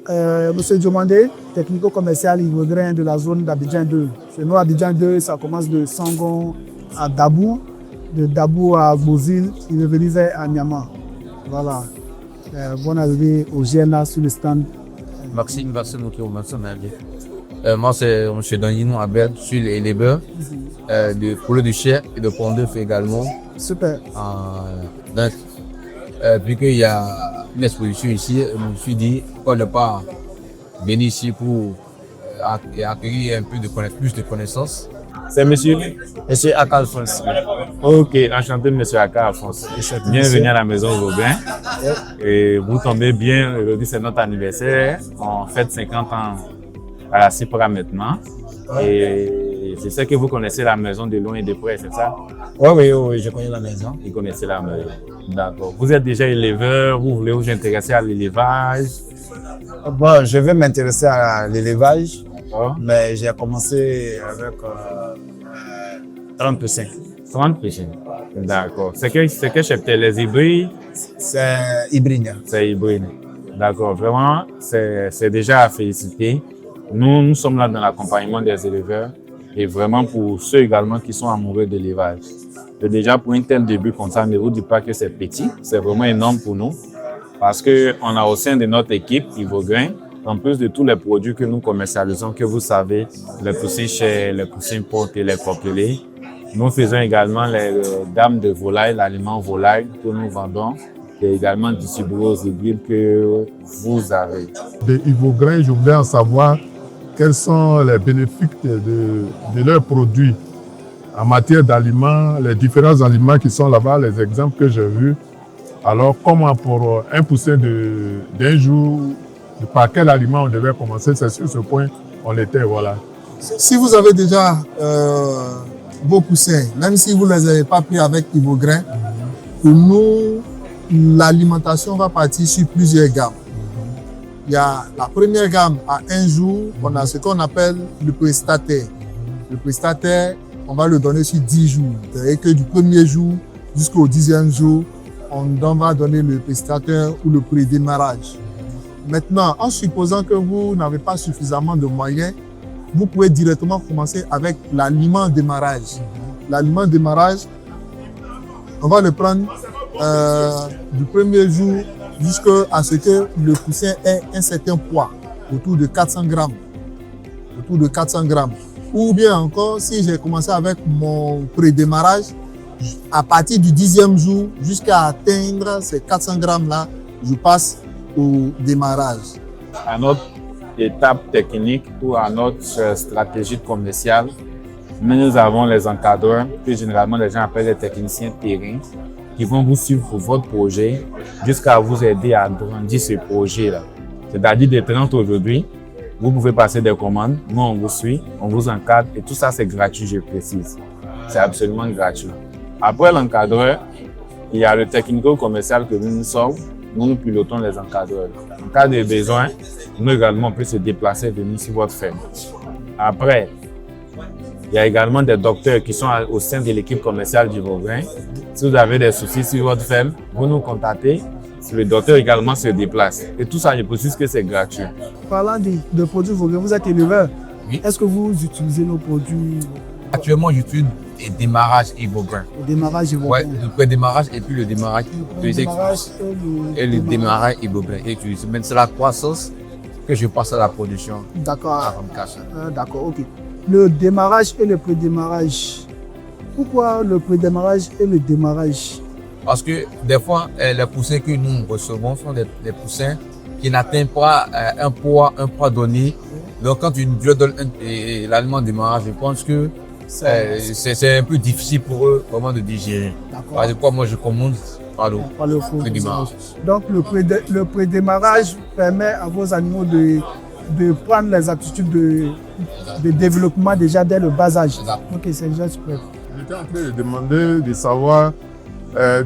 Monsieur Diomandé, technico-commercial Ivograin de la zone d'Abidjan 2. Chez nous, Abidjan 2, ça commence de Sangon à Dabou, de Dabou à Bozil, il est venu vers Anyama. Voilà. Bonne arrivée au GNA sur le stand. Maxime Vassemouki au Maxime. Moi, c'est M. Danino Abed, je suis l'éleveur de poulet de chair et de pont d'œuf également. Super. Donc, vu qu'il y a une exposition ici, je me suis dit, pourquoi ne pas venir ici pour acquérir un peu plus de connaissances. C'est monsieur Aka Alphonse. Ok, enchanté monsieur Aka Alphonse. Bienvenue à la maison Vaugrin. Et vous tombez bien, aujourd'hui c'est notre anniversaire. On fête 50 ans à la CIPRA maintenant. Et c'est ça que vous connaissez la maison de loin et de près, c'est ça? Oui, je connais la maison. Vous connaissez la maison. D'accord. Vous êtes déjà éleveur, vous voulez vous intéresser à l'élevage? Bon, je vais m'intéresser à l'élevage, Oh. mais j'ai commencé avec 30%. 30%. D'accord. C'est que cheptel, les hybrides? C'est hybride. C'est hybride. D'accord. Vraiment, c'est déjà à féliciter. Nous sommes là dans l'accompagnement des éleveurs et vraiment pour ceux également qui sont amoureux de l'élevage. Et déjà pour un tel début comme ça, ne vous dites pas que c'est petit, c'est vraiment énorme pour nous parce qu'on a au sein de notre équipe Ivograin, en plus de tous les produits que nous commercialisons, que vous savez, les poussins chers, les poussins portes et les coquelets. Nous faisons également les dames de volaille, l'aliment volaille que nous vendons et également distribué aux hybrides que vous avez. De Ivograin, je voulais en savoir quels sont les bénéfices de leurs produits en matière d'aliments, les différents aliments qui sont là-bas, les exemples que j'ai vus. Alors, comment pour un poussin d'un jour, par quel aliment on devait commencer? C'est sur ce point on était, voilà. Si vous avez déjà vos poussins, même si vous ne les avez pas pris avec Ivograin, pour nous, l'alimentation va partir sur plusieurs gammes. Il y a la première gamme à un jour, on a ce qu'on appelle le prestataire. Le prestataire, on va le donner sur 10 jours. C'est-à-dire que du premier jour jusqu'au 10e jour, on va donner le prestataire ou le prédémarrage. Maintenant, en supposant que vous n'avez pas suffisamment de moyens, vous pouvez directement commencer avec l'aliment démarrage. L'aliment démarrage, on va le prendre du premier jour jusqu'à ce que le poussin ait un certain poids, autour de 400 grammes. Autour de 400 grammes. Ou bien encore, si j'ai commencé avec mon prédémarrage, à partir du 10e jour jusqu'à atteindre ces 400 grammes-là, je passe au démarrage. À notre étape technique ou à notre stratégie commerciale, nous avons les encadreurs, que généralement les gens appellent les techniciens terrain, qui vont vous suivre pour votre projet jusqu'à vous aider à grandir ce projet-là. C'est-à-dire de 30 aujourd'hui, vous pouvez passer des commandes, nous on vous suit, on vous encadre et tout ça c'est gratuit, je précise. C'est absolument gratuit. Après l'encadreur, il y a le technico-commercial que nous sommes, nous pilotons les encadreurs. En cas de besoin, nous également on peut se déplacer et venir sur votre ferme. Après, il y a également des docteurs qui sont au sein de l'équipe commerciale du Vaugrin. Si vous avez des soucis sur votre ferme, vous nous contactez. Le docteur également se déplace. Et tout ça, je précise que c'est gratuit. Parlant de produits Vaugrin, vous êtes éleveur. Oui. Est-ce que vous utilisez nos produits? Actuellement, j'utilise le démarrage Ivograin. Le démarrage Ivograin. Ouais, le pré-démarrage et puis le démarrage. Et le démarrage Ivograin. C'est la croissance que je passe à la production. D'accord. D'accord, ok. Le démarrage et le pré-démarrage. Pourquoi le pré-démarrage et le démarrage? Parce que des fois, les poussins que nous recevons sont des poussins qui n'atteignent pas un poids donné. Donc, quand tu leur donnes l'aliment de démarrage, je pense que c'est un peu difficile pour eux vraiment de digérer. Parce que moi, je commence par le démarrage. Donc, le pré-démarrage permet à vos animaux de prendre les attitudes de développement déjà dès le bas âge. Ok, c'est déjà super. J'étais en train de demander de savoir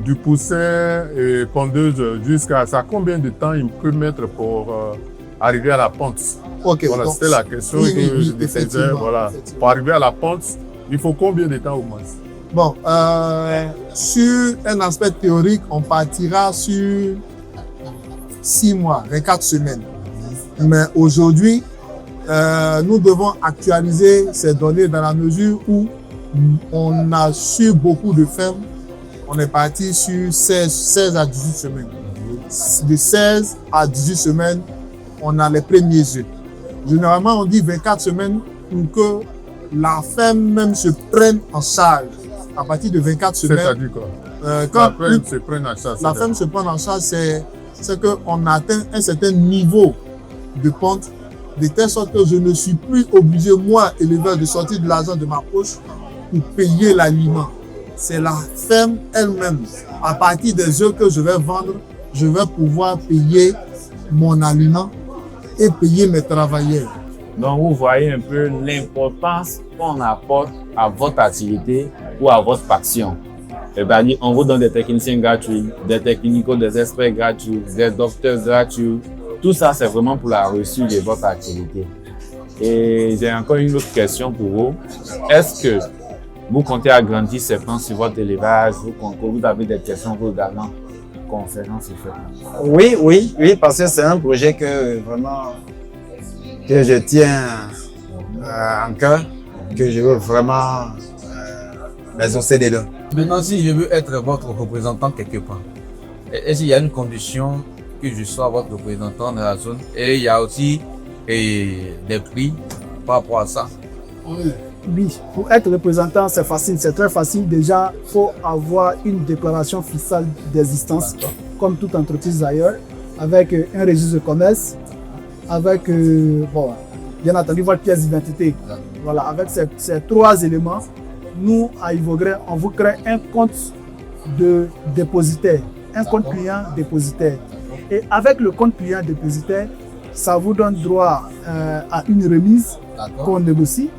du poussin et pondeuse jusqu'à ça, combien de temps il peut mettre pour arriver à la pente? Ok, voilà, c'était la question que je faisais. Voilà. Pour arriver à la pente, il faut combien de temps au moins? Bon, sur un aspect théorique, on partira sur 6 mois, 24 semaines. Mais aujourd'hui, nous devons actualiser ces données dans la mesure où on a sur beaucoup de fermes, on est parti sur 16 à 18 semaines. De 16 à 18 semaines, on a les premiers œufs. Généralement, on dit 24 semaines pour que la ferme même se prenne en charge. À partir de 24 semaines, C'est-à-dire quoi? quand La ferme se prenne en charge. la ferme se prend en charge, c'est qu'on atteint un certain niveau de pente, de telle sorte que je ne suis plus obligé, moi, éleveur, de sortir de l'argent de ma poche pour payer l'aliment. C'est la ferme elle-même. À partir des œufs que je vais vendre, je vais pouvoir payer mon aliment et payer mes travailleurs. Donc, vous voyez un peu l'importance qu'on apporte à votre activité ou à votre passion. C'est-à-dire, on vous donne des techniciens gratuits, des technicos, des experts gratuits, des docteurs gratuits. Tout ça, c'est vraiment pour la réussite de votre activité. Et j'ai encore une autre question pour vous. Est-ce que vous comptez agrandir ces plans sur votre élevage? Vous avez des questions vous également? Conférence et fait. Oui, parce que c'est un projet que vraiment que je tiens en cœur, que je veux vraiment m'exaucer dedans. Maintenant, si je veux être votre représentant quelque part, est-ce qu'il y a une condition que je sois votre représentant dans la zone? Et il y a aussi des prix par rapport à ça. Oui, pour être représentant, c'est facile, c'est très facile. Déjà, il faut avoir une déclaration fiscale d'existence, comme toute entreprise ailleurs, avec un registre de commerce, avec, bien entendu, votre pièce d'identité. Voilà, avec ces trois éléments, nous, à Ivogré, on vous crée un compte de dépositaire, un compte client dépositaire. Et avec le compte client dépositaire, ça vous donne droit à une remise qu'on négocie.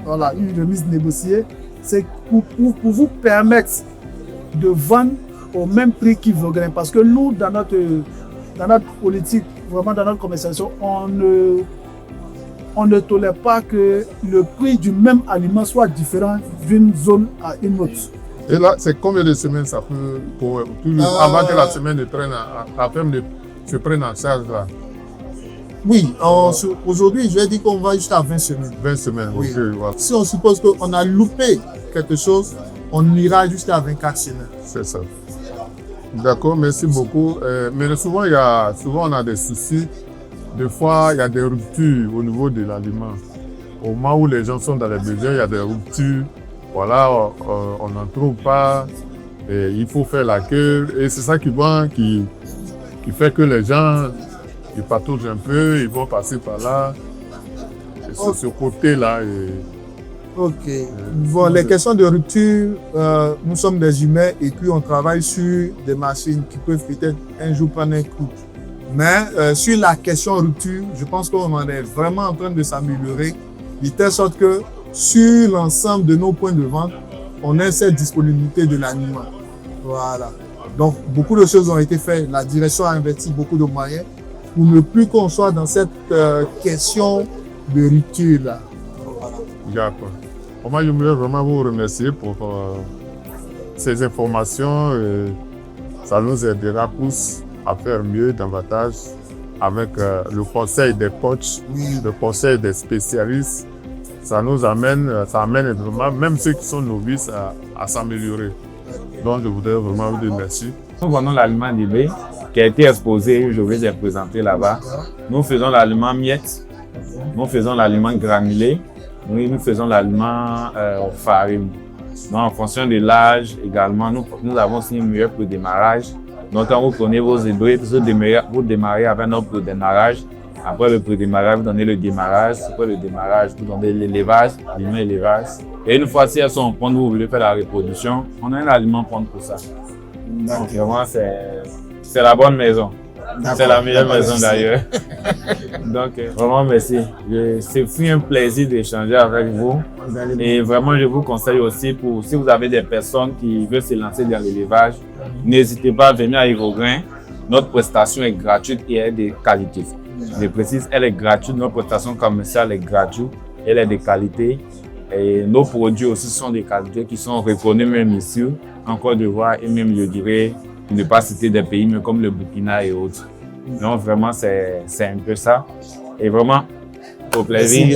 Voilà, une remise négociée, c'est pour vous permettre de vendre au même prix qu'Ivogré. Parce que nous, dans notre politique, vraiment dans notre commercialisation, on ne tolère pas que le prix du même aliment soit différent d'une zone à une autre. Et là, c'est combien de semaines ça peut avant que la semaine de traîne, la ferme se prenne en charge là? Oui, aujourd'hui, je vais dire qu'on va jusqu'à 20 semaines. 20 semaines, Oui. ok, voilà. Si on suppose qu'on a loupé quelque chose, on ira jusqu'à 24 semaines. C'est ça. D'accord, merci beaucoup. Mais souvent, on a des soucis. Des fois, il y a des ruptures au niveau de l'aliment. Au moment où les gens sont dans les besoins, il y a des ruptures. Voilà, on n'en trouve pas. Et il faut faire la queue. Et c'est ça qui fait que les gens ils pataugent un peu, ils vont passer par là. Et sur ce côté-là. Ok. Bon, les questions de rupture, nous sommes des humains et puis on travaille sur des machines qui peuvent peut-être un jour prendre un coup. Mais sur la question rupture, je pense qu'on en est vraiment en train de s'améliorer, de telle sorte que sur l'ensemble de nos points de vente, on a cette disponibilité de l'aliment. Voilà. Donc, beaucoup de choses ont été faites. La direction a investi beaucoup de moyens pour ne plus qu'on soit dans cette question de rupture-là. D'accord. Moi, j'aimerais vraiment vous remercier pour ces informations. Ça nous aidera tous à faire mieux davantage avec le conseil des coachs, le conseil des spécialistes. Ça amène vraiment, même ceux qui sont novices, à s'améliorer. Donc, je voudrais vraiment vous dire merci. Nous vendons l'aliment du lait qui a été exposé, je vais les présenter là-bas. Nous faisons l'aliment miette, nous faisons l'aliment granulé, nous faisons l'aliment farine. Donc, en fonction de l'âge également, nous avons aussi une meilleure pour le démarrage. Donc, quand vous prenez vos éboués, vous démarrez avec notre démarrage. Après le pré-démarrage, vous donnez le démarrage. Après le démarrage, vous donnez l'élevage, l'aliment élevage. Et une fois si elles sont en ponte, vous voulez faire la reproduction, on a un aliment ponte pour ça. Donc, vraiment, c'est la bonne maison. C'est la meilleure maison d'ailleurs. Donc, vraiment, merci. C'est fut un plaisir d'échanger avec vous. Et vraiment, je vous conseille aussi, si vous avez des personnes qui veulent se lancer dans l'élevage, n'hésitez pas à venir à Ivogré. Notre prestation est gratuite et elle est de qualité. Je précise, elle est gratuite. Notre prestation commerciale est gratuite. Elle est de qualité. Et nos produits aussi sont des qualités qui sont reconnus même ici, en Côte d'Ivoire et même, je dirais, ne pas citer des pays mais comme le Burkina et autres. Donc, vraiment, c'est un peu ça. Et vraiment, au plaisir.